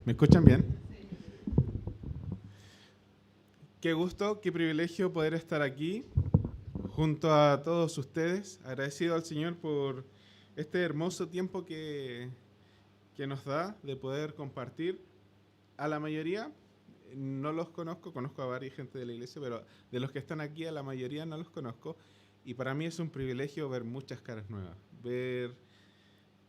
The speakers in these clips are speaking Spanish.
¿Me escuchan bien? Qué gusto, qué privilegio poder estar aquí junto a todos ustedes. Agradecido al Señor por este hermoso tiempo que nos da de poder compartir. A la mayoría no los conozco, conozco a varias gente de la iglesia, pero de los que están aquí a la mayoría no los conozco. Y para mí es un privilegio ver muchas caras nuevas, ver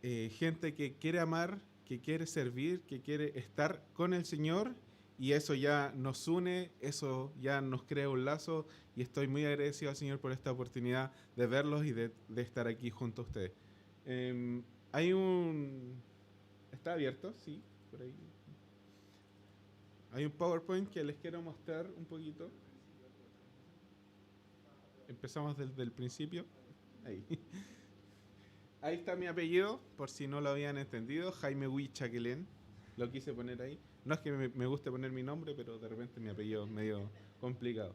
gente que quiere amar, que quiere servir, que quiere estar con el Señor, y eso ya nos une, eso ya nos crea un lazo, y estoy muy agradecido al Señor por esta oportunidad de verlos y de estar aquí junto a ustedes. Eh, hay un... ¿Está abierto? Sí, por ahí. Hay un PowerPoint que les quiero mostrar un poquito. Empezamos desde el principio. Ahí. Ahí está mi apellido, por si no lo habían entendido, Jaime Huichaquelén. Lo quise poner ahí. No es que me guste poner mi nombre, pero de repente mi apellido es medio complicado.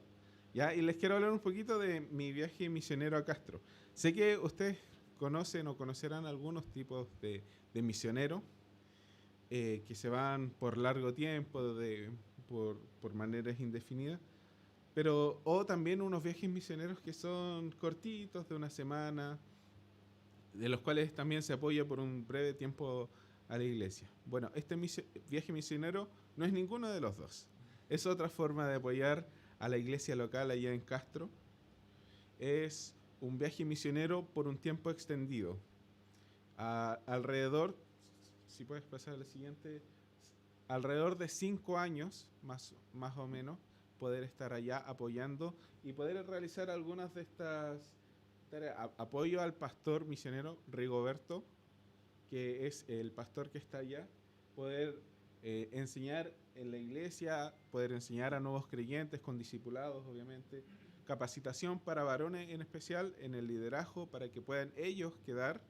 Ya, y les quiero hablar un poquito de mi viaje misionero a Castro. Sé que ustedes conocen o conocerán algunos tipos de misioneros que se van por largo tiempo, por maneras indefinidas, pero o también unos viajes misioneros que son cortitos, de una semana, de los cuales también se apoya por un breve tiempo a la iglesia. Bueno, este viaje misionero no es ninguno de los dos. Es otra forma de apoyar a la iglesia local allá en Castro. Es un viaje misionero por un tiempo extendido. Alrededor, si puedes pasar al siguiente, alrededor de 5 años, más o menos, poder estar allá apoyando y poder realizar algunas de estas tareas. Apoyo al pastor misionero Rigoberto, que es el pastor que está allá, poder enseñar en la iglesia, poder enseñar a nuevos creyentes con discipulados, obviamente, capacitación para varones en especial en el liderazgo, para que puedan ellos quedar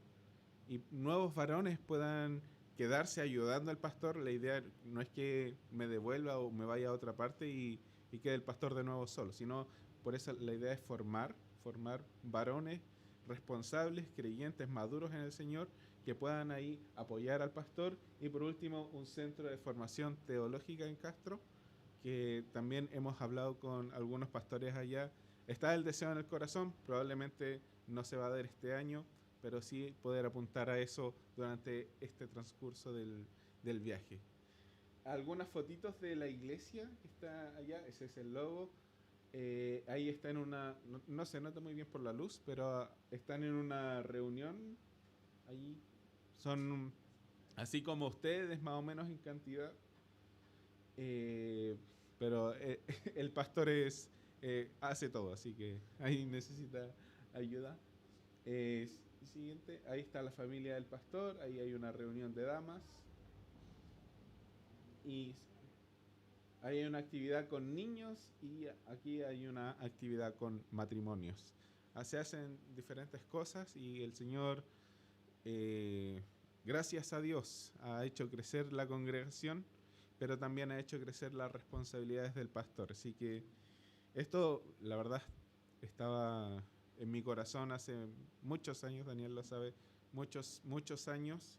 y nuevos varones puedan quedarse ayudando al pastor. La idea no es que me devuelva o me vaya a otra parte y quede el pastor de nuevo solo, sino por eso la idea es formar varones responsables, creyentes, maduros en el Señor, que puedan ahí apoyar al pastor. Y por último, un centro de formación teológica en Castro, que también hemos hablado con algunos pastores allá. Está el deseo en el corazón, probablemente no se va a dar este año, pero sí poder apuntar a eso durante este transcurso del viaje. Algunas fotitos de la iglesia que está allá, ese es el logo. Ahí está en una, no se nota muy bien por la luz, pero están en una reunión. Allí son así como ustedes, más o menos en cantidad. Eh, pero el pastor hace todo, así que ahí necesita ayuda. Eh, Siguiente, ahí está la familia del pastor, ahí hay una reunión de damas y ahí hay una actividad con niños y aquí hay una actividad con matrimonios. Se hacen diferentes cosas y el Señor, eh, gracias a Dios, ha hecho crecer la congregación, pero también ha hecho crecer las responsabilidades del pastor. Así que esto, la verdad, estaba en mi corazón hace muchos años, Daniel lo sabe, muchos años,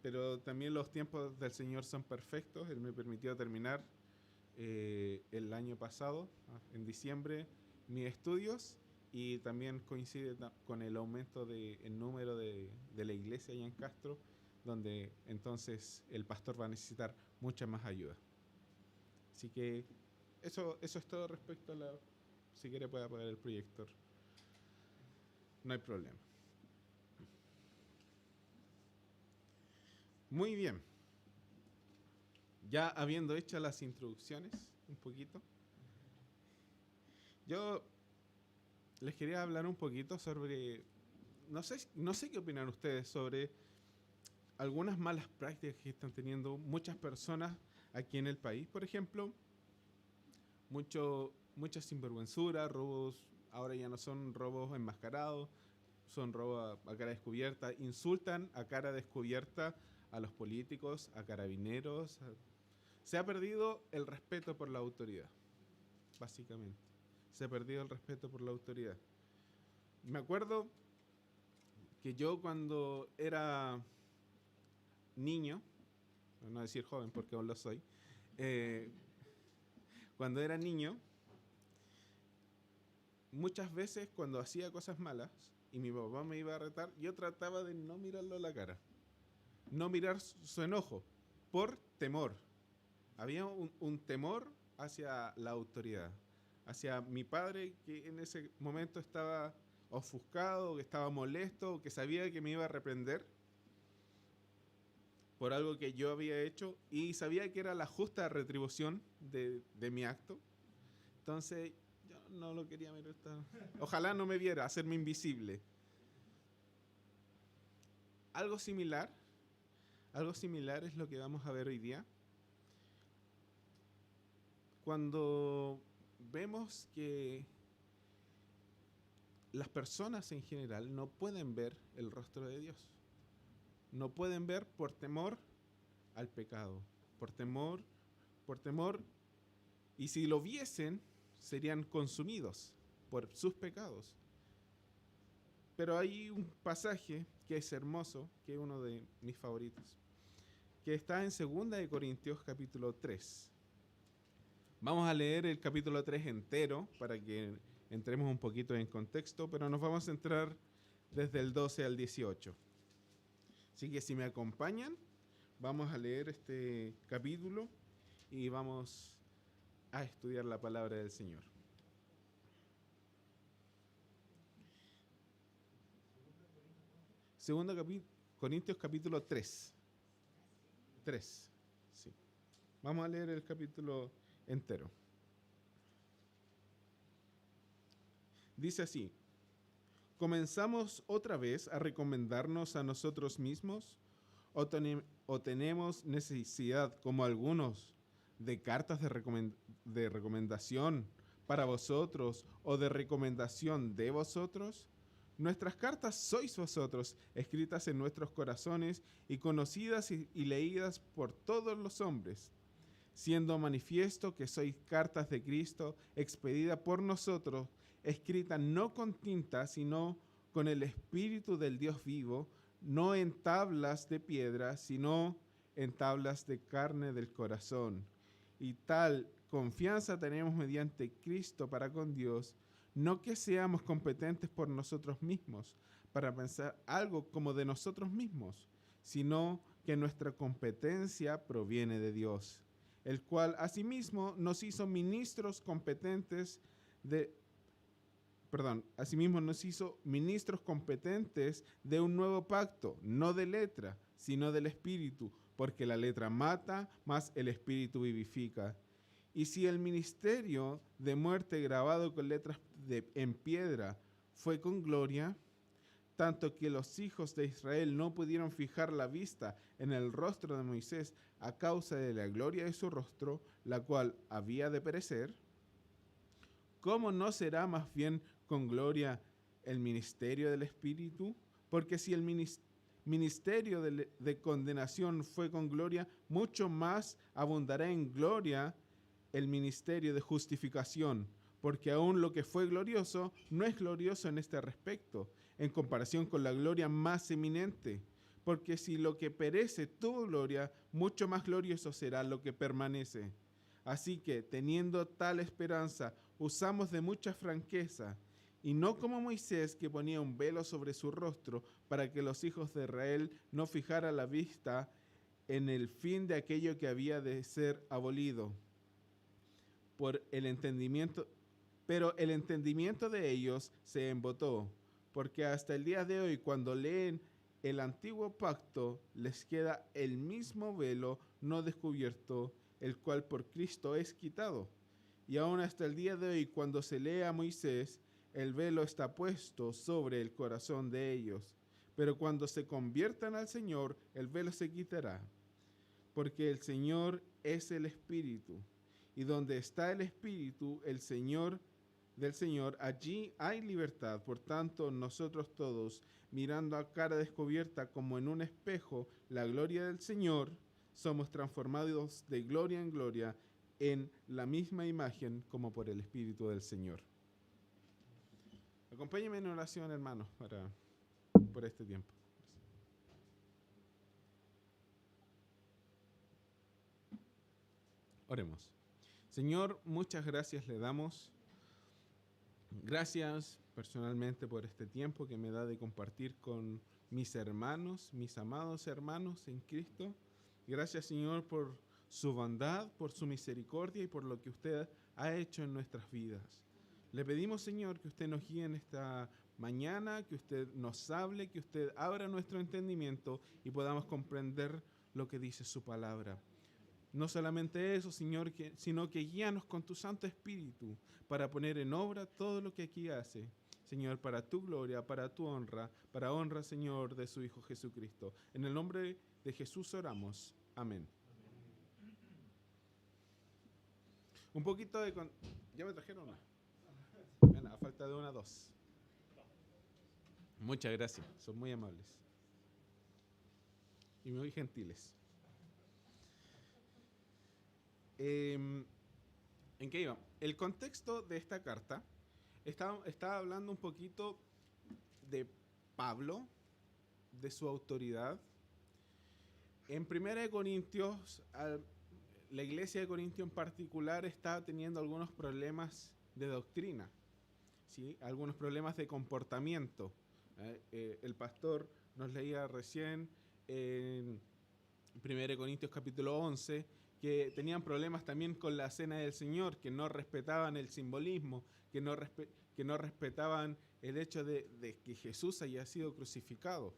pero también los tiempos del Señor son perfectos. Él me permitió terminar el año pasado, en diciembre, mis estudios, y también coincide con el aumento del número de la iglesia allá en Castro, donde entonces el pastor va a necesitar mucha más ayuda. Así que eso es todo respecto a la... Si quiere puede apagar el proyector. No hay problema. Muy bien. Ya habiendo hecho las introducciones un poquito, yo les quería hablar un poquito sobre... No sé qué opinan ustedes sobre algunas malas prácticas que están teniendo muchas personas aquí en el país. Por ejemplo, mucha sinvergüenzura, robos, ahora ya no son robos enmascarados, son robos a cara descubierta, insultan a cara descubierta a los políticos, a carabineros. Se ha perdido el respeto por la autoridad, básicamente. Se ha perdido el respeto por la autoridad. Me acuerdo que yo cuando era niño, no decir joven porque aún lo soy, eh, cuando era niño, muchas veces cuando hacía cosas malas y mi papá me iba a retar, yo trataba de no mirarlo a la cara, no mirar su enojo, por temor. Había un temor hacia la autoridad, hacia mi padre que en ese momento estaba ofuscado, que estaba molesto, que sabía que me iba a reprender por algo que yo había hecho y sabía que era la justa retribución de mi acto. Entonces yo no lo quería mirar. Ojalá no me viera, hacerme invisible. Algo similar, algo similar es lo que vamos a ver hoy día. Cuando vemos que las personas en general no pueden ver el rostro de Dios. No pueden ver por temor al pecado, por temor, y si lo viesen, serían consumidos por sus pecados. Pero hay un pasaje que es hermoso, que es uno de mis favoritos, que está en 2 de Corintios capítulo 3. Vamos a leer el capítulo 3 entero para que entremos un poquito en contexto, pero nos vamos a centrar desde el 12 al 18. Así que si me acompañan, vamos a leer este capítulo y vamos a estudiar la palabra del Señor. Segundo Corintios capítulo 3. 3, sí. Vamos a leer el capítulo entero. Dice así: ¿comenzamos otra vez a recomendarnos a nosotros mismos? ¿O tenemos necesidad, como algunos, de cartas de recomendación para vosotros o de recomendación de vosotros? Nuestras cartas sois vosotros, escritas en nuestros corazones y conocidas y leídas por todos los hombres, siendo manifiesto que sois cartas de Cristo, expedida por nosotros, escrita no con tinta, sino con el Espíritu del Dios vivo, no en tablas de piedra, sino en tablas de carne del corazón. Y tal confianza tenemos mediante Cristo para con Dios, no que seamos competentes por nosotros mismos, para pensar algo como de nosotros mismos, sino que nuestra competencia proviene de Dios, el cual asimismo nos hizo ministros competentes de un nuevo pacto, no de letra, sino del Espíritu, porque la letra mata, mas el Espíritu vivifica. Y si el ministerio de muerte grabado con letras en piedra fue con gloria, tanto que los hijos de Israel no pudieron fijar la vista en el rostro de Moisés a causa de la gloria de su rostro, la cual había de perecer, ¿cómo no será más bien con gloria el ministerio del Espíritu? Porque si el ministerio de condenación fue con gloria, mucho más abundará en gloria el ministerio de justificación, porque aún lo que fue glorioso no es glorioso en este respecto, en comparación con la gloria más eminente. Porque si lo que perece tuvo gloria, mucho más glorioso será lo que permanece. Así que, teniendo tal esperanza, usamos de mucha franqueza, y no como Moisés, que ponía un velo sobre su rostro para que los hijos de Israel no fijaran la vista en el fin de aquello que había de ser abolido. Pero el entendimiento de ellos se embotó, porque hasta el día de hoy, cuando leen el antiguo pacto, les queda el mismo velo no descubierto, el cual por Cristo es quitado. Y aún hasta el día de hoy, cuando se lee a Moisés, el velo está puesto sobre el corazón de ellos. Pero cuando se conviertan al Señor, el velo se quitará, porque el Señor es el Espíritu. Y donde está el Espíritu del Señor, allí hay libertad. Por tanto, nosotros todos, mirando a cara descubierta como en un espejo la gloria del Señor, somos transformados de gloria en gloria en la misma imagen como por el Espíritu del Señor. Acompáñenme en oración, hermanos, por este tiempo. Oremos. Señor, muchas gracias le damos. Gracias personalmente por este tiempo que me da de compartir con mis hermanos, mis amados hermanos en Cristo. Gracias, Señor, por su bondad, por su misericordia y por lo que usted ha hecho en nuestras vidas. Le pedimos, Señor, que usted nos guíe en esta mañana, que usted nos hable, que usted abra nuestro entendimiento y podamos comprender lo que dice su palabra. No solamente eso, Señor, sino que guíanos con tu Santo Espíritu para poner en obra todo lo que aquí hace. Señor, para tu gloria, para tu honra, para honra, Señor, de su Hijo Jesucristo. En el nombre de Jesús oramos. Amén. Un poquito de... ¿Ya me trajeron una? Bueno, a falta de una, dos. Muchas gracias, son muy amables. Y muy gentiles. ¿En qué iba? El contexto de esta carta estaba hablando un poquito de Pablo, de su autoridad. En 1 Corintios, la iglesia de Corintio en particular está teniendo algunos problemas de doctrina, ¿sí? Algunos problemas de comportamiento. El pastor nos leía recién en 1 Corintios capítulo 11 que tenían problemas también con la cena del Señor, que no respetaban el simbolismo, que no respetaban el hecho de que Jesús haya sido crucificado.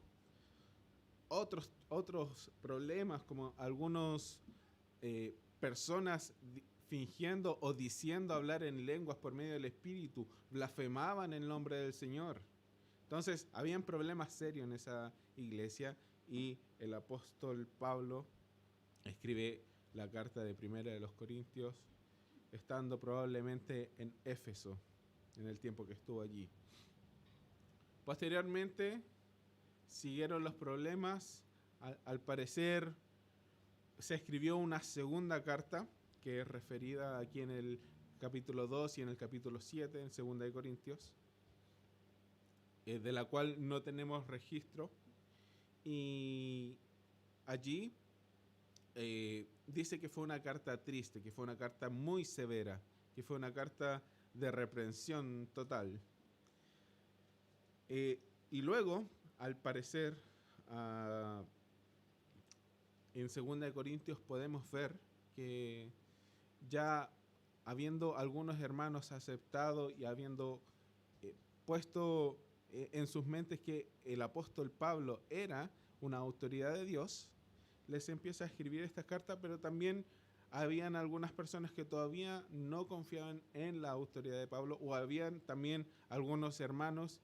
Otros problemas, como algunos personas fingiendo o diciendo hablar en lenguas por medio del Espíritu, blasfemaban el nombre del Señor. Entonces, habían problemas serios en esa iglesia y el apóstol Pablo escribe la carta de Primera de los Corintios, estando probablemente en Éfeso, en el tiempo que estuvo allí. Posteriormente, siguieron los problemas. Al parecer, se escribió una segunda carta, que es referida aquí en el capítulo 2 y en el capítulo 7, en Segunda de Corintios, de la cual no tenemos registro. Y allí dice que fue una carta triste, que fue una carta muy severa, que fue una carta de reprensión total. Y luego, al parecer, en 2 Corintios podemos ver que ya habiendo algunos hermanos aceptado y habiendo puesto en sus mentes que el apóstol Pablo era una autoridad de Dios, les empieza a escribir esta carta, pero también habían algunas personas que todavía no confiaban en la autoridad de Pablo, o habían también algunos hermanos,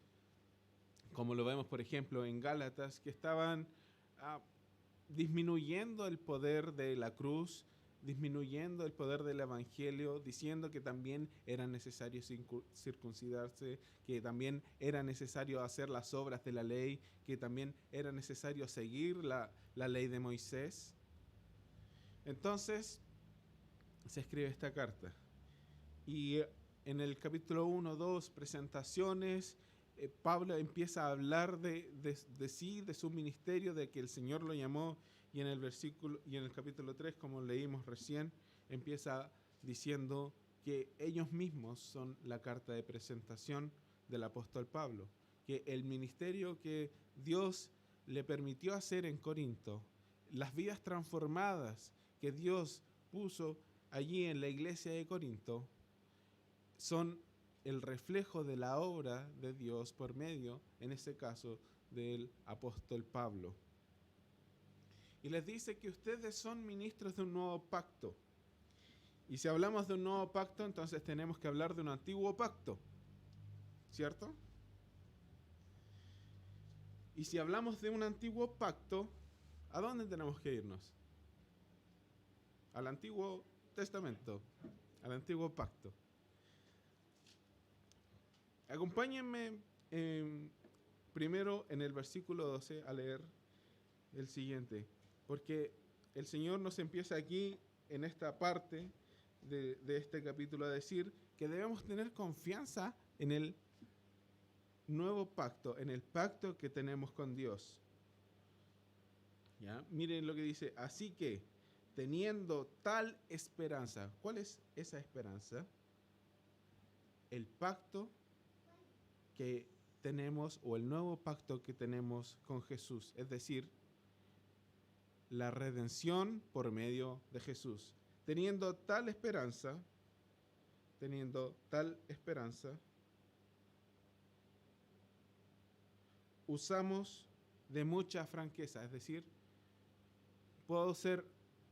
como lo vemos por ejemplo en Gálatas, que estaban disminuyendo el poder de la cruz, disminuyendo el poder del evangelio, diciendo que también era necesario circuncidarse, que también era necesario hacer las obras de la ley, que también era necesario seguir la ley de Moisés. Entonces se escribe esta carta y en el capítulo 1, 2, presentaciones, Pablo empieza a hablar de sí, de su ministerio, de que el Señor lo llamó, y en el capítulo 3, como leímos recién, empieza diciendo que ellos mismos son la carta de presentación del apóstol Pablo, que el ministerio que Dios le permitió hacer en Corinto, las vidas transformadas que Dios puso allí en la iglesia de Corinto, son el reflejo de la obra de Dios por medio, en este caso, del apóstol Pablo. Y les dice que ustedes son ministros de un nuevo pacto. Y si hablamos de un nuevo pacto, entonces tenemos que hablar de un antiguo pacto, ¿cierto? Y si hablamos de un antiguo pacto, ¿a dónde tenemos que irnos? Al Antiguo Testamento, al antiguo pacto. Acompáñenme primero en el versículo 12 a leer el siguiente, porque el Señor nos empieza aquí en esta parte de este capítulo a decir que debemos tener confianza en el nuevo pacto, en el pacto que tenemos con Dios. ¿Ya? Miren lo que dice: así que teniendo tal esperanza. ¿Cuál es esa esperanza? El pacto que tenemos, o el nuevo pacto que tenemos con Jesús, es decir, la redención por medio de Jesús. Teniendo tal esperanza, usamos de mucha franqueza, es decir, puedo ser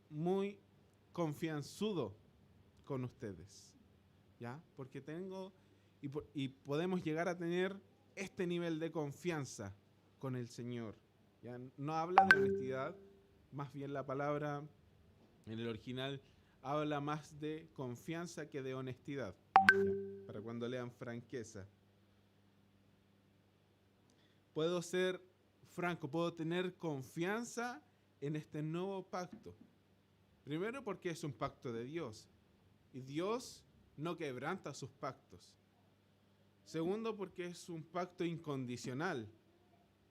muy confianzudo con ustedes, ¿ya? Porque y podemos llegar a tener este nivel de confianza con el Señor, ¿ya? No habla de honestidad, más bien la palabra en el original habla más de confianza que de honestidad, ¿ya? Para cuando lean franqueza. Puedo ser franco, puedo tener confianza en este nuevo pacto. Primero porque es un pacto de Dios y Dios no quebranta sus pactos. Segundo porque es un pacto incondicional.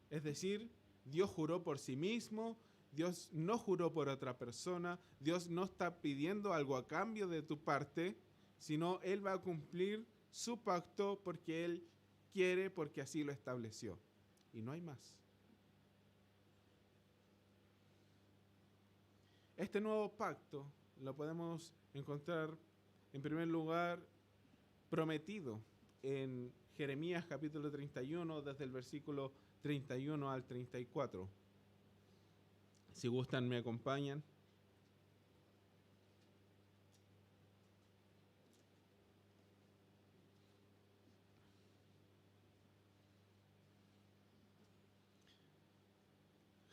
Es decir, Dios juró por sí mismo, Dios no juró por otra persona, Dios no está pidiendo algo a cambio de tu parte, sino Él va a cumplir su pacto porque Él quiere, porque así lo estableció. Y no hay más. Este nuevo pacto lo podemos encontrar, en primer lugar, prometido en Jeremías capítulo 31, desde el versículo 31 al 34. Si gustan, me acompañan.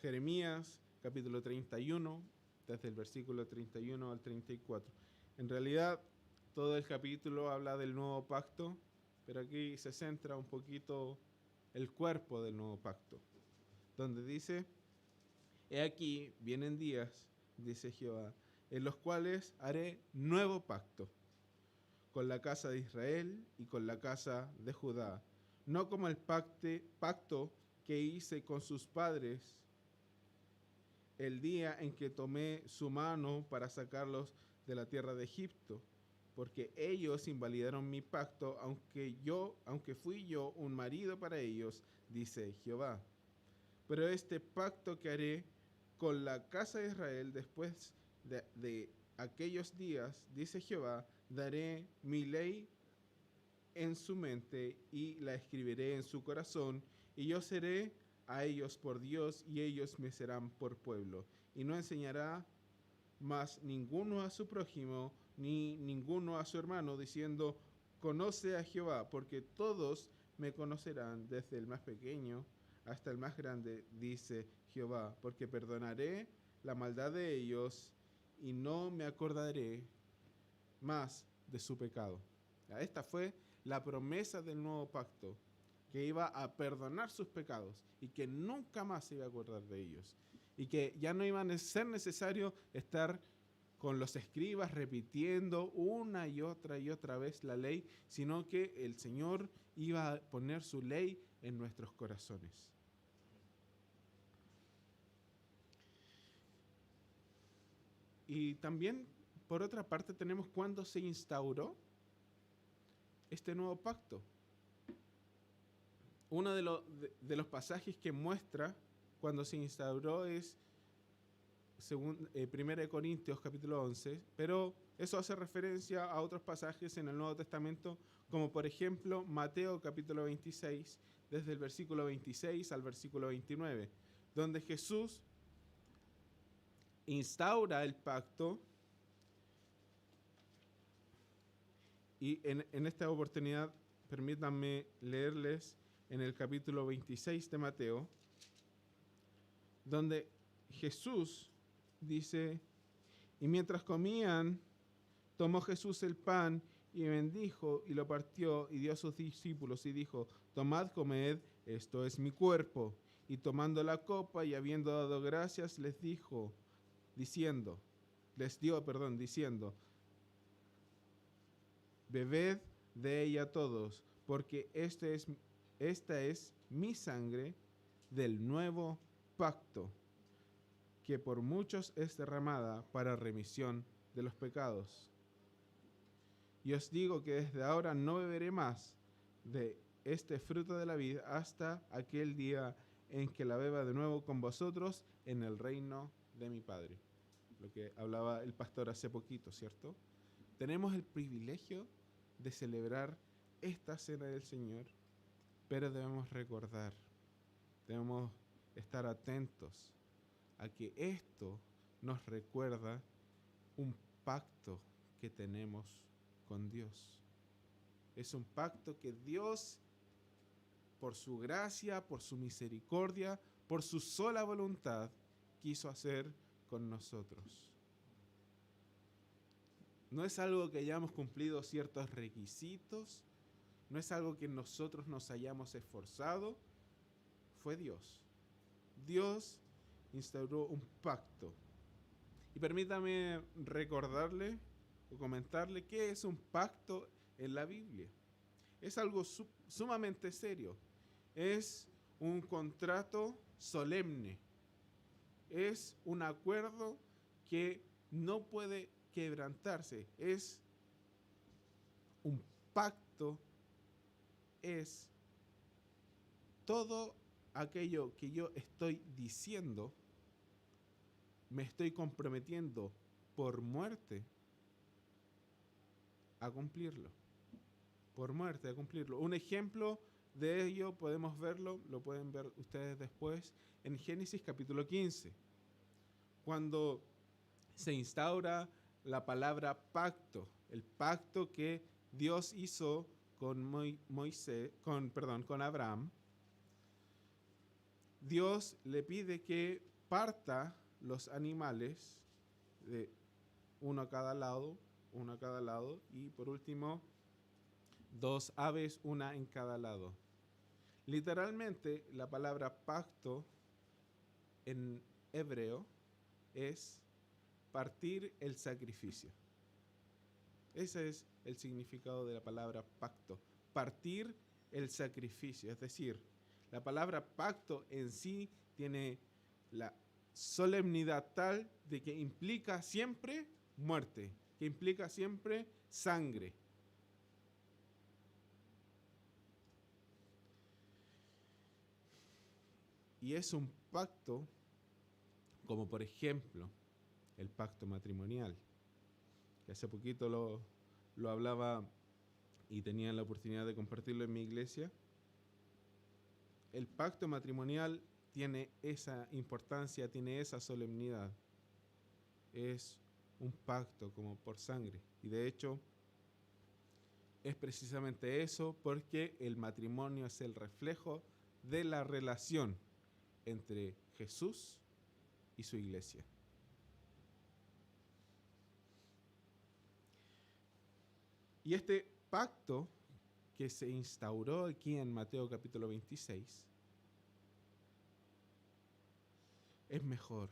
Jeremías capítulo 31, desde el versículo 31 al 34. En realidad, todo el capítulo habla del nuevo pacto, pero aquí se centra un poquito el cuerpo del nuevo pacto, donde dice: he aquí, vienen días, dice Jehová, en los cuales haré nuevo pacto con la casa de Israel y con la casa de Judá, no como el pacto que hice con sus padres el día en que tomé su mano para sacarlos de la tierra de Egipto, porque ellos invalidaron mi pacto, aunque fui yo un marido para ellos, dice Jehová. Pero este pacto que haré con la casa de Israel después de aquellos días, dice Jehová, daré mi ley en su mente y la escribiré en su corazón, y yo seré a ellos por Dios y ellos me serán por pueblo. Y no enseñará más ninguno a su prójimo ni ninguno a su hermano, diciendo: conoce a Jehová, porque todos me conocerán, desde el más pequeño hasta el más grande, dice Jehová, porque perdonaré la maldad de ellos y no me acordaré más de su pecado. Esta fue la promesa del nuevo pacto, que iba a perdonar sus pecados y que nunca más se iba a acordar de ellos, y que ya no iba a ser necesario estar con los escribas repitiendo una y otra vez la ley, sino que el Señor iba a poner su ley en nuestros corazones. Y también, por otra parte, tenemos cuándo se instauró este nuevo pacto. Uno de los pasajes que muestra cuando se instauró es 1 Corintios capítulo 11, pero eso hace referencia a otros pasajes en el Nuevo Testamento, como por ejemplo Mateo capítulo 26, desde el versículo 26 al versículo 29, donde Jesús instaura el pacto. Y en esta oportunidad, permítanme leerles en el capítulo 26 de Mateo, donde Jesús dice: y mientras comían, tomó Jesús el pan y bendijo y lo partió y dio a sus discípulos y dijo: tomad, comed, esto es mi cuerpo. Y tomando la copa y habiendo dado gracias, les dio, diciendo: bebed de ella todos, porque esta es mi sangre del nuevo pacto, que por muchos es derramada para remisión de los pecados. Y os digo que desde ahora no beberé más de este fruto de la vid hasta aquel día en que la beba de nuevo con vosotros en el reino de mi Padre. Lo que hablaba el pastor hace poquito, ¿cierto? Tenemos el privilegio de celebrar esta cena del Señor, pero debemos recordar, debemos estar atentos a que esto nos recuerda un pacto que tenemos con Dios. Es un pacto que Dios, por su gracia, por su misericordia, por su sola voluntad, quiso hacer con nosotros. No es algo que hayamos cumplido ciertos requisitos, no es algo que nosotros nos hayamos esforzado, fue Dios. Dios instauró un pacto. Y permítame recordarle o comentarle qué es un pacto en la Biblia. Es algo sumamente serio. Es un contrato solemne. Es un acuerdo que no puede quebrantarse. Es un pacto. Es todo aquello que yo estoy diciendo, me estoy comprometiendo por muerte a cumplirlo. Por muerte a cumplirlo. Un ejemplo de ello podemos verlo, lo pueden ver ustedes después, en Génesis capítulo 15. Cuando se instaura la palabra pacto, el pacto que Dios hizo con con Abraham. Dios le pide que parta los animales de uno a cada lado, y por último 2 aves, una en cada lado. Literalmente la palabra pacto en hebreo es partir el sacrificio. Ese es el significado de la palabra pacto, partir el sacrificio. Es decir, la palabra pacto en sí tiene la solemnidad tal de que implica siempre muerte, que implica siempre sangre. Y es un pacto como por ejemplo el pacto matrimonial, que hace poquito lo hablaba y tenía la oportunidad de compartirlo en mi iglesia. El pacto matrimonial tiene esa importancia, tiene esa solemnidad. Es un pacto como por sangre. Y de hecho, es precisamente eso, porque el matrimonio es el reflejo de la relación entre Jesús y su iglesia. Y este pacto que se instauró aquí en Mateo capítulo 26 es mejor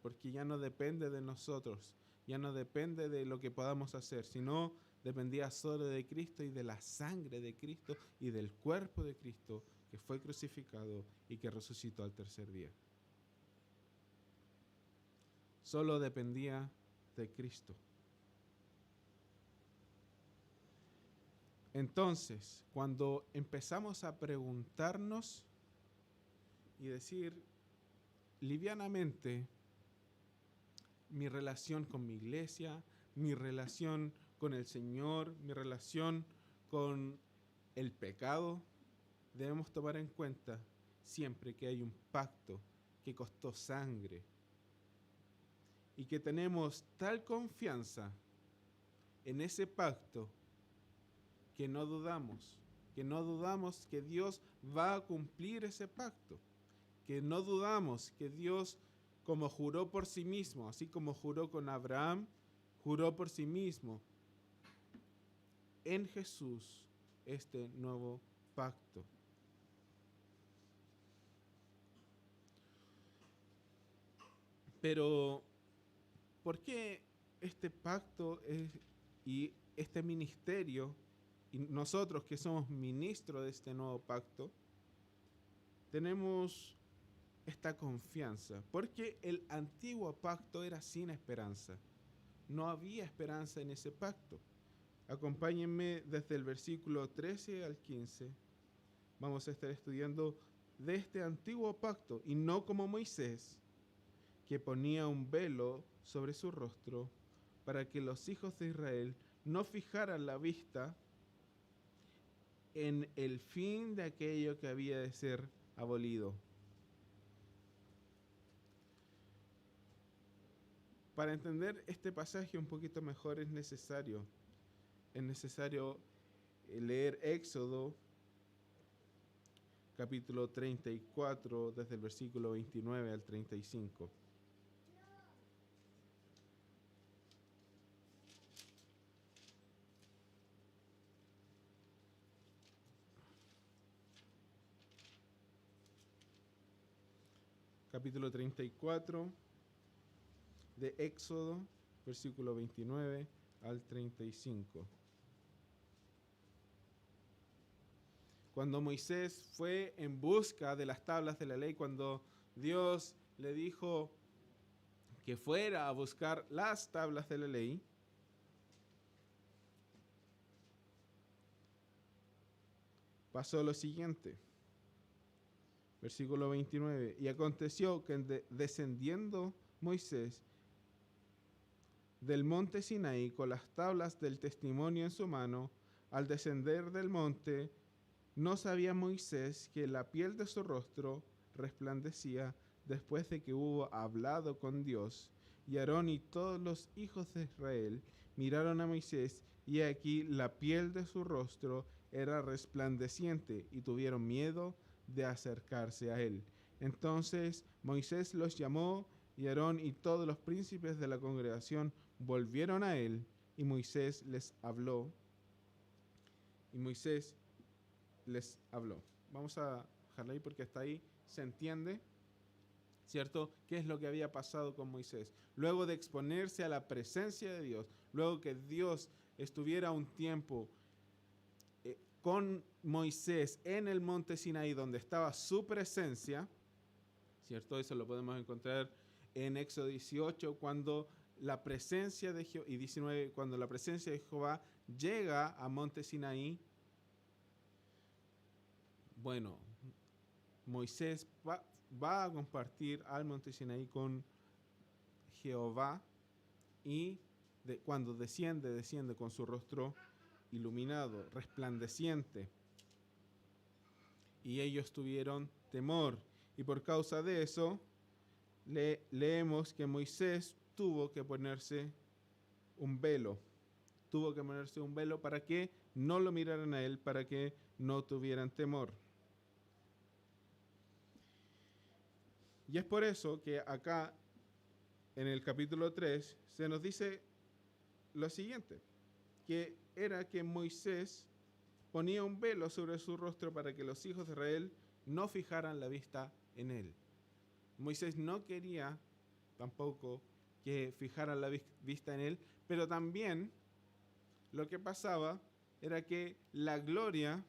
porque ya no depende de nosotros, ya no depende de lo que podamos hacer, sino dependía solo de Cristo y de la sangre de Cristo y del cuerpo de Cristo que fue crucificado y que resucitó al tercer día. Solo dependía de Cristo. Entonces, cuando empezamos a preguntarnos y decir livianamente, mi relación con mi iglesia, mi relación con el Señor, mi relación con el pecado, debemos tomar en cuenta siempre que hay un pacto que costó sangre y que tenemos tal confianza en ese pacto que no dudamos que Dios va a cumplir ese pacto, que no dudamos que Dios, como juró por sí mismo, así como juró con Abraham, juró por sí mismo en Jesús este nuevo pacto. Pero, ¿por qué este pacto y este ministerio, y nosotros que somos ministros de este nuevo pacto, tenemos esta confianza, porque el antiguo pacto era sin esperanza. No había esperanza en ese pacto. Acompáñenme desde el versículo 13 al 15. Vamos a estar estudiando de este antiguo pacto, y no como Moisés, que ponía un velo sobre su rostro para que los hijos de Israel no fijaran la vista en el fin de aquello que había de ser abolido. Para entender este pasaje un poquito mejor es necesario leer Éxodo capítulo 34 desde el versículo 29 al 35. Capítulo 34 de Éxodo, versículo 29 al 35. Cuando Moisés fue en busca de las tablas de la ley, cuando Dios le dijo que fuera a buscar las tablas de la ley, pasó lo siguiente. Versículo 29. Y aconteció que descendiendo Moisés del monte Sinaí con las tablas del testimonio en su mano, al descender del monte, no sabía Moisés que la piel de su rostro resplandecía después de que hubo hablado con Dios. Y Aarón y todos los hijos de Israel miraron a Moisés, y aquí la piel de su rostro era resplandeciente, y tuvieron miedo de acercarse a él. Entonces Moisés los llamó, y Aarón y todos los príncipes de la congregación volvieron a él, y Moisés les habló. Vamos a dejarla ahí porque hasta ahí se entiende, ¿cierto?, qué es lo que había pasado con Moisés. Luego de exponerse a la presencia de Dios, luego que Dios estuviera un tiempo con Moisés en el monte Sinaí, donde estaba su presencia, ¿cierto? Eso lo podemos encontrar en Éxodo 18, cuando la presencia de Jehová, y 19, cuando la presencia de Jehová llega a monte Sinaí. Bueno, Moisés va a compartir al monte Sinaí con Jehová, y cuando desciende con su rostro iluminado, resplandeciente, y ellos tuvieron temor, y por causa de eso leemos que Moisés tuvo que ponerse un velo para que no lo miraran a él, para que no tuvieran temor. Y es por eso que acá en el capítulo 3 se nos dice lo siguiente, que era que Moisés ponía un velo sobre su rostro para que los hijos de Israel no fijaran la vista en él. Moisés no quería tampoco que fijaran la vista en él, pero también lo que pasaba era que la gloria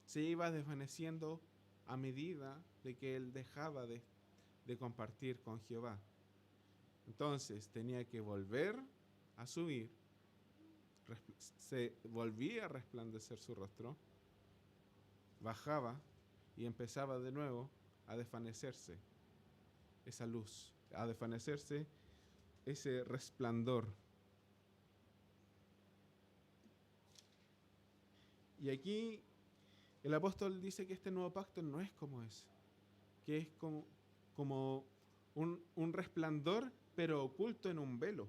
se iba desvaneciendo a medida de que él dejaba de compartir con Jehová. Entonces tenía que volver a subir, se volvía a resplandecer su rostro, bajaba y empezaba de nuevo a desvanecerse esa luz, a desvanecerse ese resplandor. Y aquí el apóstol dice que este nuevo pacto no es como ese, que es como un resplandor, pero oculto en un velo.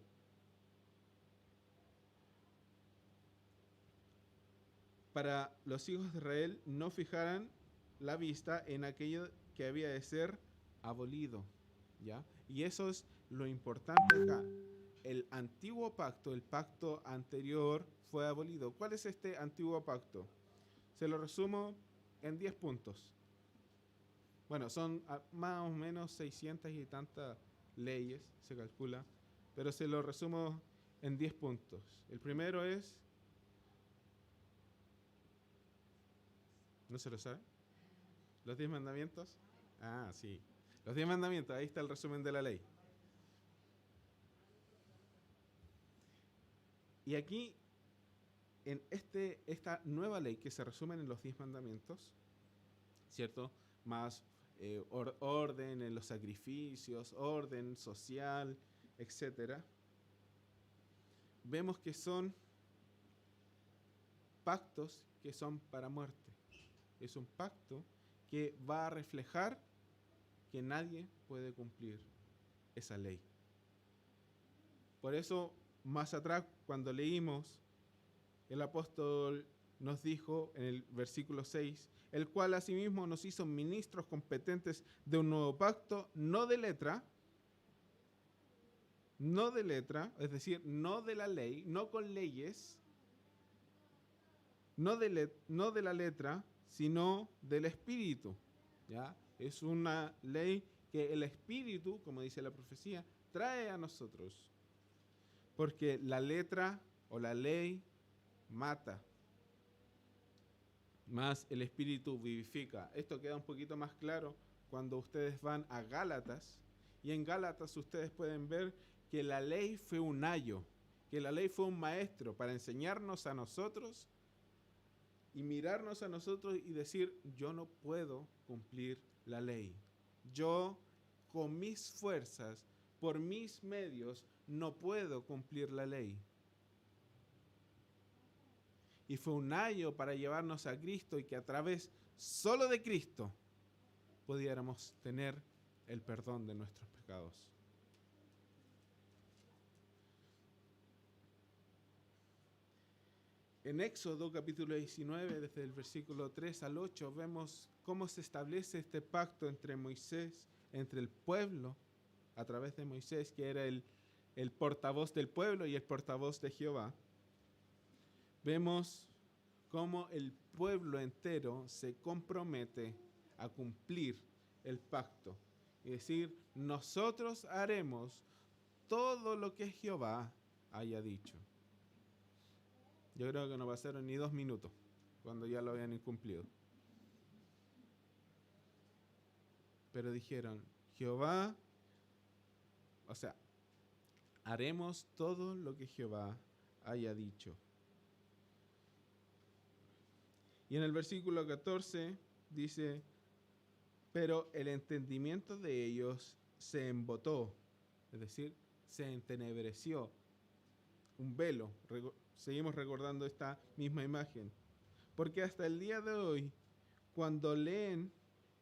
Para los hijos de Israel no fijaran la vista en aquello que había de ser abolido, ¿ya? Y eso es lo importante acá. El antiguo pacto, el pacto anterior, fue abolido. ¿Cuál es este antiguo pacto? Se lo resumo en 10 puntos. Bueno, son más o menos 600 y tantas leyes, se calcula, pero se lo resumo en 10 puntos. El primero es, ¿no se lo sabe? Los 10 mandamientos. Ah, sí. Los 10 mandamientos, ahí está el resumen de la ley. Y aquí, en esta nueva ley que se resume en los 10 mandamientos, ¿cierto? Más orden en los sacrificios, orden social, etcétera. Vemos que son pactos que son para muerte. Es un pacto que va a reflejar que nadie puede cumplir esa ley. Por eso, más atrás, cuando leímos, el apóstol nos dijo en el versículo 6, el cual asimismo nos hizo ministros competentes de un nuevo pacto, no de letra, es decir, no de la ley, no con leyes, no de la letra, sino del Espíritu. ¿Ya? Es una ley que el Espíritu, como dice la profecía, trae a nosotros. Porque la letra o la ley mata, más el Espíritu vivifica. Esto queda un poquito más claro cuando ustedes van a Gálatas, y en Gálatas ustedes pueden ver que la ley fue un ayo, que la ley fue un maestro para enseñarnos a nosotros y mirarnos a nosotros y decir, yo no puedo cumplir la ley. Yo, con mis fuerzas, por mis medios, no puedo cumplir la ley. Y fue un ayo para llevarnos a Cristo y que a través solo de Cristo pudiéramos tener el perdón de nuestros pecados. En Éxodo capítulo 19, desde el versículo 3 al 8, vemos cómo se establece este pacto entre Moisés, entre el pueblo, a través de Moisés, que era el portavoz del pueblo y el portavoz de Jehová. Vemos cómo el pueblo entero se compromete a cumplir el pacto. Es decir, nosotros haremos todo lo que Jehová haya dicho. Yo creo que no pasaron ni 2 minutos cuando ya lo habían incumplido. Pero dijeron, Jehová, o sea, haremos todo lo que Jehová haya dicho. Y en el versículo 14 dice, pero el entendimiento de ellos se embotó, es decir, se entenebreció. Un velo. Seguimos recordando esta misma imagen. Porque hasta el día de hoy, cuando leen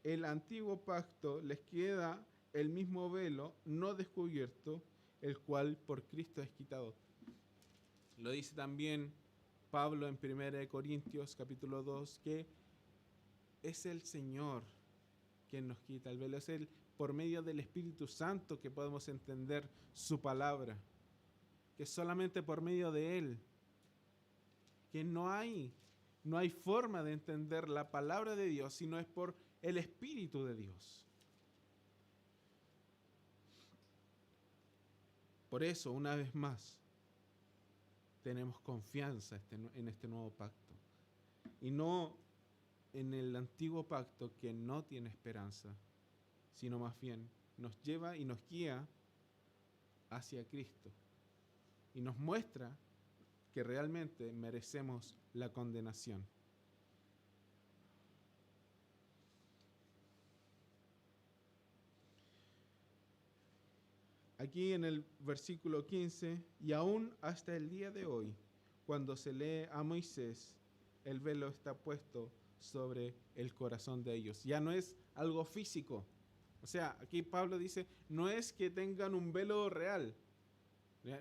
el antiguo pacto, les queda el mismo velo no descubierto, el cual por Cristo es quitado. Lo dice también Pablo en 1 Corintios capítulo 2, que es el Señor quien nos quita el velo. Es Él, por medio del Espíritu Santo, que podemos entender su palabra. Que solamente por medio de Él, que no hay forma de entender la palabra de Dios si no es por el Espíritu de Dios. Por eso, una vez más, tenemos confianza en este nuevo pacto. Y no en el antiguo pacto que no tiene esperanza, sino más bien nos lleva y nos guía hacia Cristo. Y nos muestra que realmente merecemos la condenación. Aquí en el versículo 15, y aún hasta el día de hoy, cuando se lee a Moisés, el velo está puesto sobre el corazón de ellos. Ya no es algo físico. O sea, aquí Pablo dice, no es que tengan un velo real.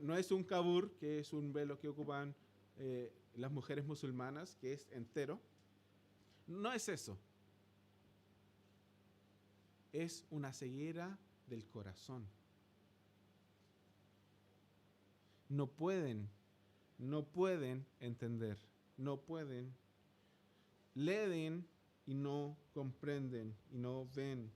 No es un kabur, que es un velo que ocupan las mujeres musulmanas, que es entero. No es eso. Es una ceguera del corazón. No pueden entender, no pueden, leen y no comprenden y no ven.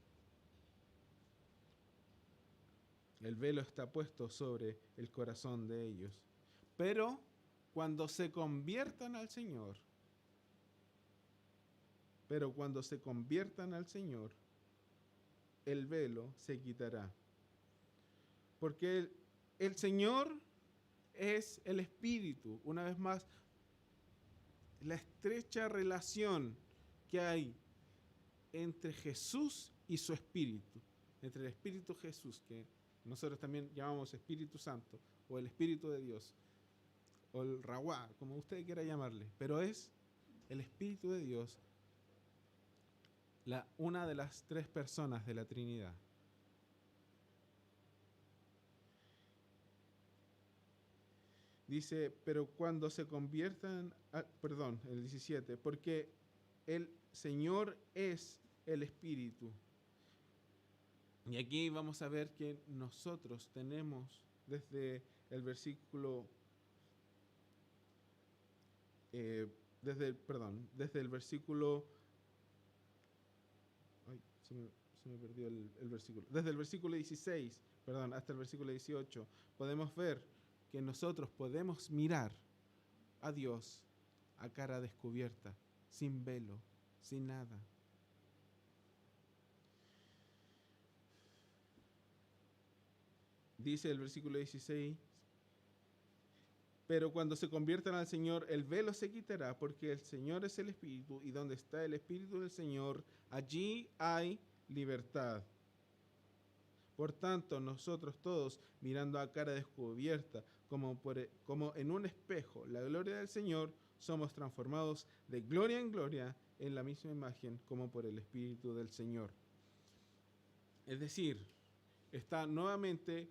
El velo está puesto sobre el corazón de ellos. Pero cuando se conviertan al Señor, el velo se quitará. Porque el Señor es el Espíritu. Una vez más, la estrecha relación que hay entre Jesús y su Espíritu. Entre el Espíritu Jesús, que nosotros también llamamos Espíritu Santo, o el Espíritu de Dios, o el Rawá, como usted quiera llamarle. Pero es el Espíritu de Dios, una de las tres personas de la Trinidad. Dice, pero cuando se conviertan, el 17, porque el Señor es el Espíritu. Y aquí vamos a ver que nosotros tenemos desde el versículo, desde el versículo, se me perdió el versículo. Desde el versículo 16, hasta el versículo 18, podemos ver que nosotros podemos mirar a Dios a cara descubierta, sin velo, sin nada. Dice el versículo 16, pero cuando se conviertan al Señor, el velo se quitará, porque el Señor es el Espíritu, y donde está el Espíritu del Señor, allí hay libertad. Por tanto, nosotros todos, mirando a cara descubierta, como en un espejo, la gloria del Señor, somos transformados de gloria en gloria en la misma imagen, como por el Espíritu del Señor. Es decir, está nuevamente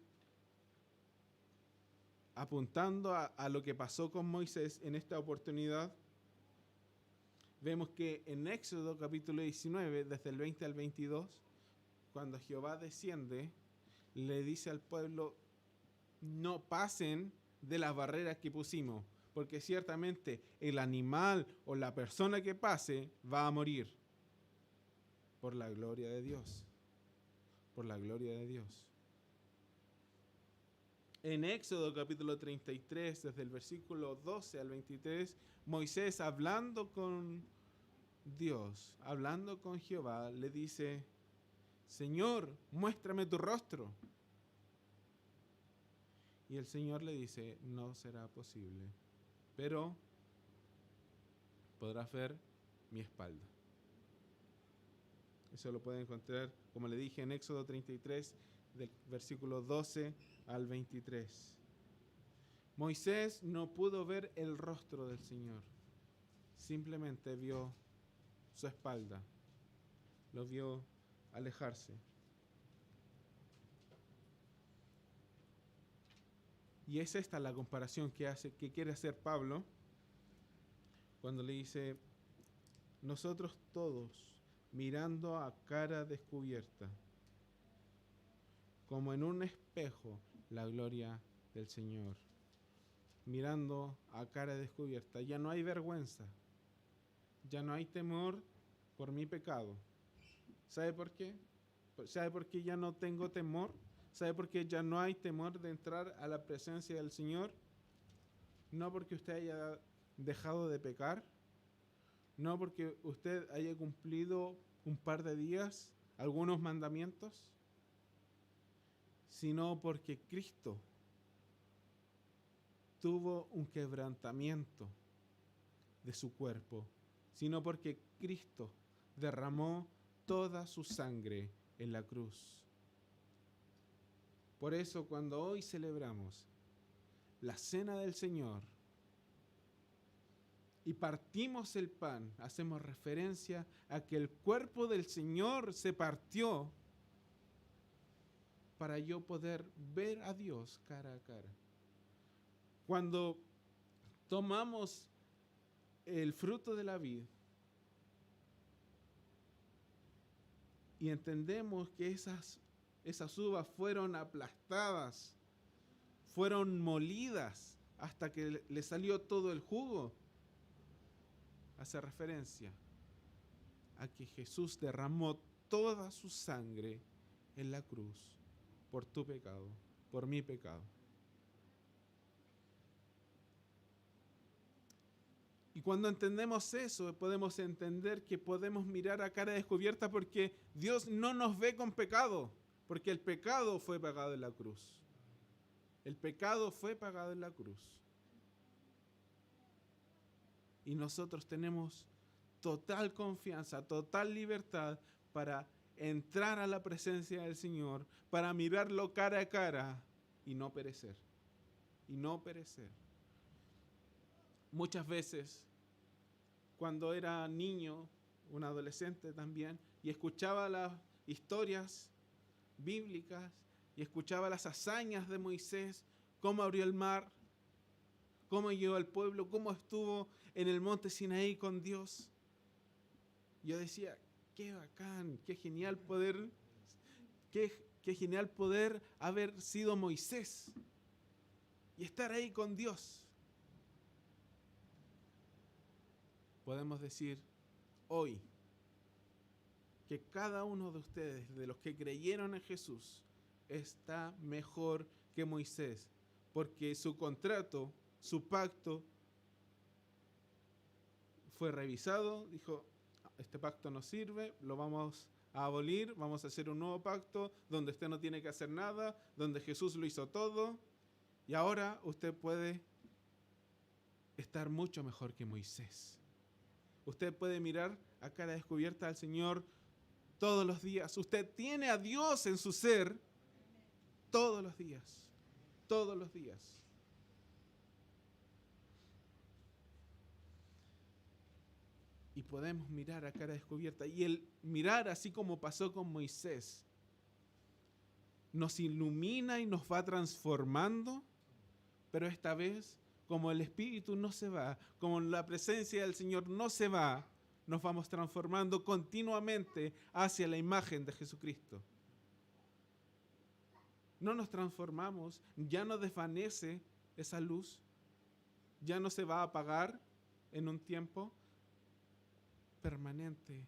apuntando a lo que pasó con Moisés en esta oportunidad. Vemos que en Éxodo capítulo 19, desde el 20 al 22, cuando Jehová desciende, le dice al pueblo, no pasen de las barreras que pusimos, porque ciertamente el animal o la persona que pase va a morir por la gloria de Dios. Por la gloria de Dios. En Éxodo capítulo 33, desde el versículo 12 al 23, Moisés, hablando con Dios, hablando con Jehová, le dice, Señor, muéstrame tu rostro. Y el Señor le dice, no será posible, pero podrás ver mi espalda. Eso lo pueden encontrar, como le dije, en Éxodo 33, del versículo 12 al 23. Moisés no pudo ver el rostro del Señor, simplemente vio su espalda, lo vio alejarse. Y es esta la comparación que quiere hacer Pablo cuando le dice, nosotros todos mirando a cara descubierta, como en un espejo, la gloria del Señor. Mirando a cara descubierta, ya no hay vergüenza, ya no hay temor por mi pecado. ¿Sabe por qué? ¿Sabe por qué ya no tengo temor? ¿Sabe por qué ya no hay temor de entrar a la presencia del Señor? No porque usted haya dejado de pecar, no porque usted haya cumplido un par de días algunos mandamientos, sino porque Cristo tuvo un quebrantamiento de su cuerpo, sino porque Cristo derramó toda su sangre en la cruz. Por eso cuando hoy celebramos la cena del Señor y partimos el pan, hacemos referencia a que el cuerpo del Señor se partió para yo poder ver a Dios cara a cara. Cuando tomamos el fruto de la vid y entendemos que esas uvas fueron aplastadas, fueron molidas hasta que le salió todo el jugo, hace referencia a que Jesús derramó toda su sangre en la cruz por tu pecado, por mi pecado. Y Cuando entendemos eso, podemos entender que podemos mirar a cara descubierta porque Dios no nos ve con pecado, porque el pecado fue pagado en la cruz. El pecado fue pagado en la cruz. Y nosotros tenemos total confianza, total libertad para entrar a la presencia del Señor, para mirarlo cara a cara y no perecer. Y no perecer. Muchas veces, cuando era niño, un adolescente también, y escuchaba las historias bíblicas, y escuchaba las hazañas de Moisés, cómo abrió el mar, cómo guió al pueblo, cómo estuvo en el monte Sinaí con Dios. Yo decía, qué bacán, qué genial poder haber sido Moisés y estar ahí con Dios. Podemos decir hoy que cada uno de ustedes, de los que creyeron en Jesús, está mejor que Moisés, porque su contrato, su pacto, fue revisado, dijo, este pacto no sirve, lo vamos a abolir, vamos a hacer un nuevo pacto donde usted no tiene que hacer nada, donde Jesús lo hizo todo, y ahora usted puede estar mucho mejor que Moisés. Usted puede mirar a cara descubierta al Señor todos los días. Usted tiene a Dios en su ser todos los días. Todos los días. Y podemos mirar a cara descubierta. Y el mirar, así como pasó con Moisés, nos ilumina y nos va transformando, pero esta vez, como el Espíritu no se va, como la presencia del Señor no se va, nos vamos transformando continuamente hacia la imagen de Jesucristo. No nos transformamos, ya no desvanece esa luz, ya no se va a apagar en un tiempo. Permanente.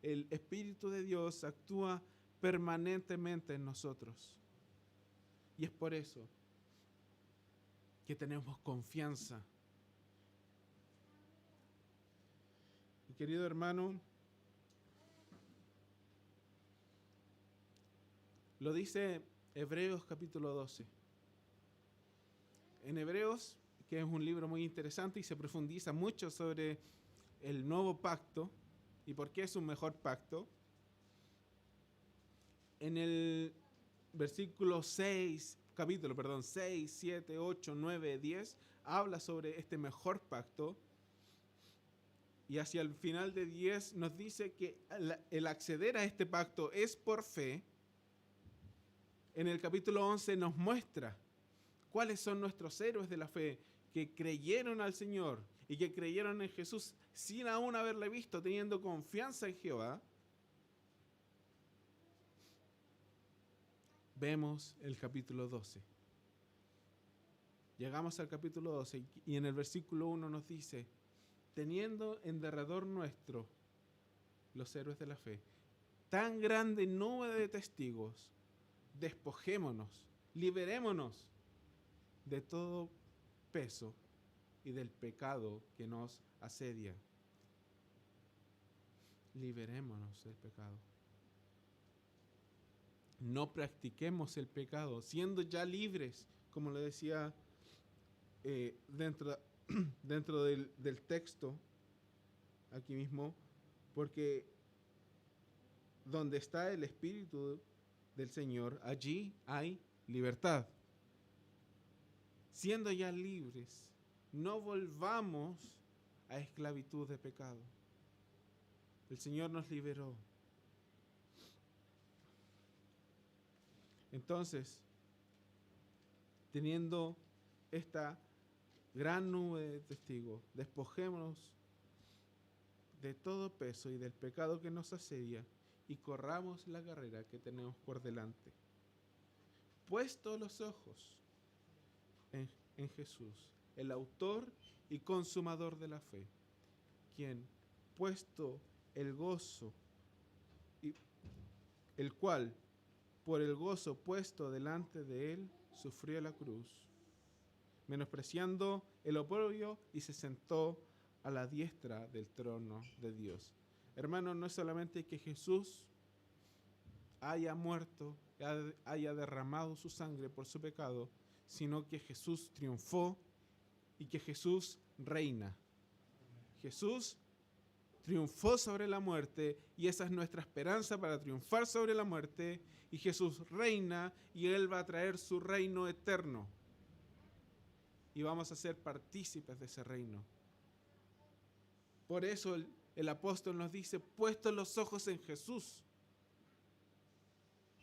El Espíritu de Dios actúa permanentemente en nosotros. Y es por eso que tenemos confianza. Y querido hermano, lo dice Hebreos capítulo 12. En Hebreos, que es un libro muy interesante y se profundiza mucho sobre el nuevo pacto y por qué es un mejor pacto. En el versículo 6, 7, 8, 9, 10, habla sobre este mejor pacto. Y hacia el final de 10 nos dice que el acceder a este pacto es por fe. En el capítulo 11 nos muestra cuáles son nuestros héroes de la fe que creyeron al Señor y que creyeron en Jesús sin aún haberle visto, teniendo confianza en Jehová. Vemos el capítulo 12. Llegamos al capítulo 12 y en el versículo 1 nos dice, teniendo en derredor nuestro los héroes de la fe, tan grande nube de testigos, despojémonos, liberémonos de todo peso y del pecado que nos asedia. Liberémonos del pecado. No practiquemos el pecado, siendo ya libres, como le decía dentro del texto, aquí mismo, porque donde está el Espíritu del Señor, allí hay libertad. Siendo ya libres, no volvamos a esclavitud de pecado. El Señor nos liberó. Entonces, teniendo esta gran nube de testigos, despojémonos de todo peso y del pecado que nos asedia y corramos la carrera que tenemos por delante. Puestos los ojos en Jesús, el autor y consumador de la fe, quien, puesto el gozo, el cual, por el gozo puesto delante de él, sufrió la cruz, menospreciando el oprobio, y se sentó a la diestra del trono de Dios. Hermanos, no es solamente que Jesús haya muerto, haya derramado su sangre por su pecado, sino que Jesús triunfó y que Jesús reina. Jesús triunfó sobre la muerte y esa es nuestra esperanza para triunfar sobre la muerte. Y Jesús reina y Él va a traer su reino eterno. Y vamos a ser partícipes de ese reino. Por eso el apóstol nos dice, puestos los ojos en Jesús.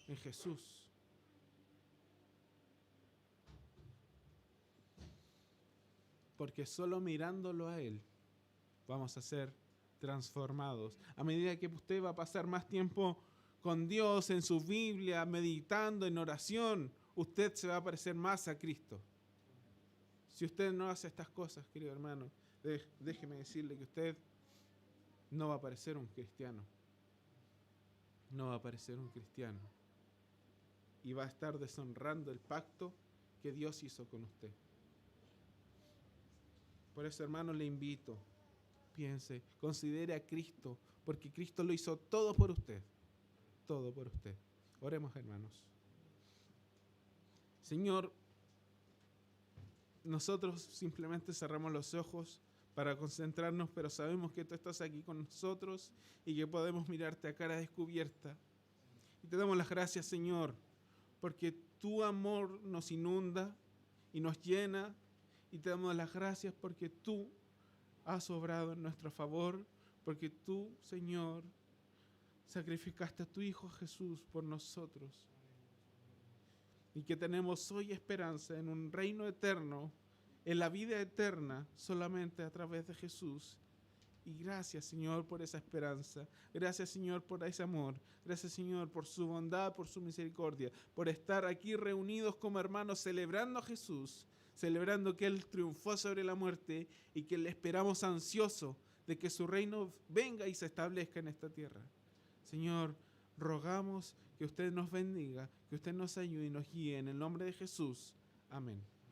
En Jesús. Porque solo mirándolo a Él vamos a ser transformados. A medida que usted va a pasar más tiempo con Dios, en su Biblia, meditando, en oración, usted se va a parecer más a Cristo. Si usted no hace estas cosas, querido hermano, déjeme decirle que usted no va a parecer un cristiano. No va a parecer un cristiano. Y va a estar deshonrando el pacto que Dios hizo con usted. Por eso, hermano, le invito, piense, considere a Cristo, porque Cristo lo hizo todo por usted. Todo por usted. Oremos, hermanos. Señor, nosotros simplemente cerramos los ojos para concentrarnos, pero sabemos que tú estás aquí con nosotros y que podemos mirarte a cara descubierta. Y te damos las gracias, Señor, porque tu amor nos inunda y nos llena, y te damos las gracias porque tú has obrado en nuestro favor, porque tú, Señor, sacrificaste a tu Hijo Jesús por nosotros. Y que tenemos hoy esperanza en un reino eterno, en la vida eterna, solamente a través de Jesús. Y gracias, Señor, por esa esperanza. Gracias, Señor, por ese amor. Gracias, Señor, por su bondad, por su misericordia, por estar aquí reunidos como hermanos celebrando a Jesús, celebrando que Él triunfó sobre la muerte y que le esperamos ansioso de que su reino venga y se establezca en esta tierra. Señor, rogamos que usted nos bendiga, que usted nos ayude y nos guíe en el nombre de Jesús. Amén.